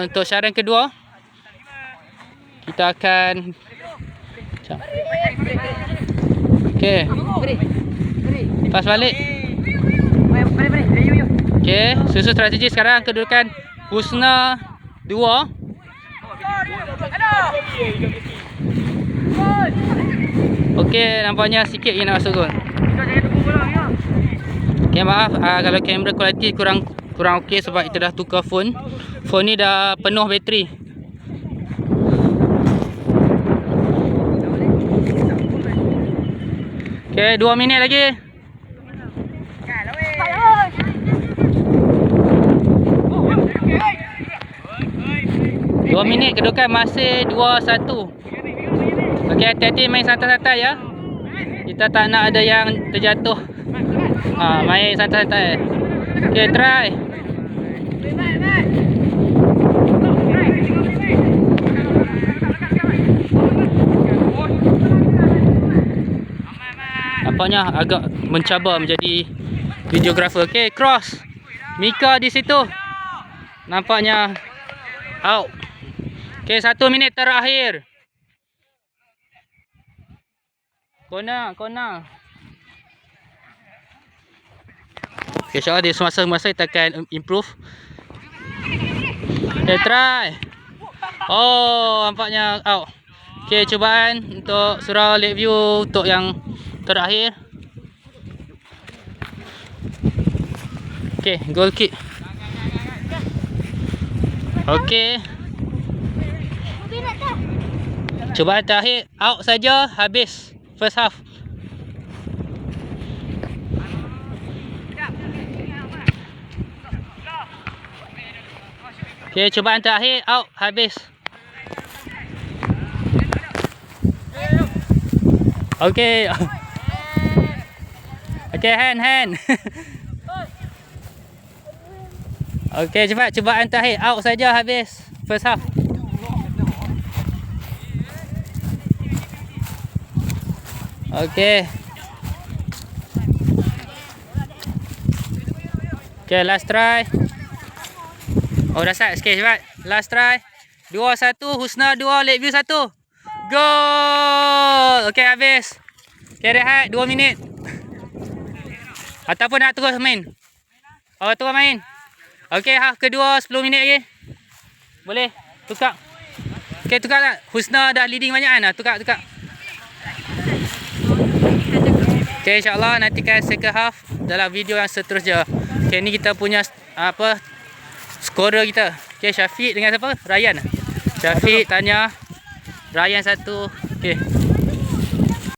Untuk syaran kedua, kita akan okey. Pas balik. Okey, susun strategi sekarang kedudukan Husna 2. Okey, nampaknya sikit je nak masuk gol. Okey, maaf kalau kamera kualiti kurang okey sebab kita dah tukar phone. Phone ni dah penuh bateri. Okey, 2 minit lagi. Dua minit kedudukan masih 2-1. Okey, hati-hati main santai-santai ya. Kita tak nak ada yang terjatuh. Main santai-santai. Okey, try. Nampaknya agak mencabar menjadi videographer. Okey, cross. Mika di situ. Nampaknya out. Okey, 1 minit terakhir. Corner. Okay, insyaAllah di semasa-masa kita akan improve. Okay, try. Oh, nampaknya out. Okay, cubaan untuk surau Lakeview untuk yang terakhir. Okay, goal kick. Okay, cubaan terakhir, out saja, habis first half. Okay, cubaan terakhir, out, habis. Okay. Okay, hand. Okay, cepat, cubaan terakhir, out saja, habis first half. Okay. Okay, last try. Oh, dah start. Okay, cepat. Last try. 2-1. Husna 2. Lakeview 1. Goal. Okay, habis. Okay, rehat 2 minit. Ataupun nak terus main? Oh, terus main. Okay, half kedua 10 minit lagi. Boleh. Tukar. Okay, tukar tak? Husna dah leading banyak kan? Tukar. Okay, insyaAllah nantikan second half dalam video yang seterusnya. Okay, ni kita punya skorer kita. Okay, Syafiq dengan siapa? Ryan. Syafiq tanya Ryan 1. Okay.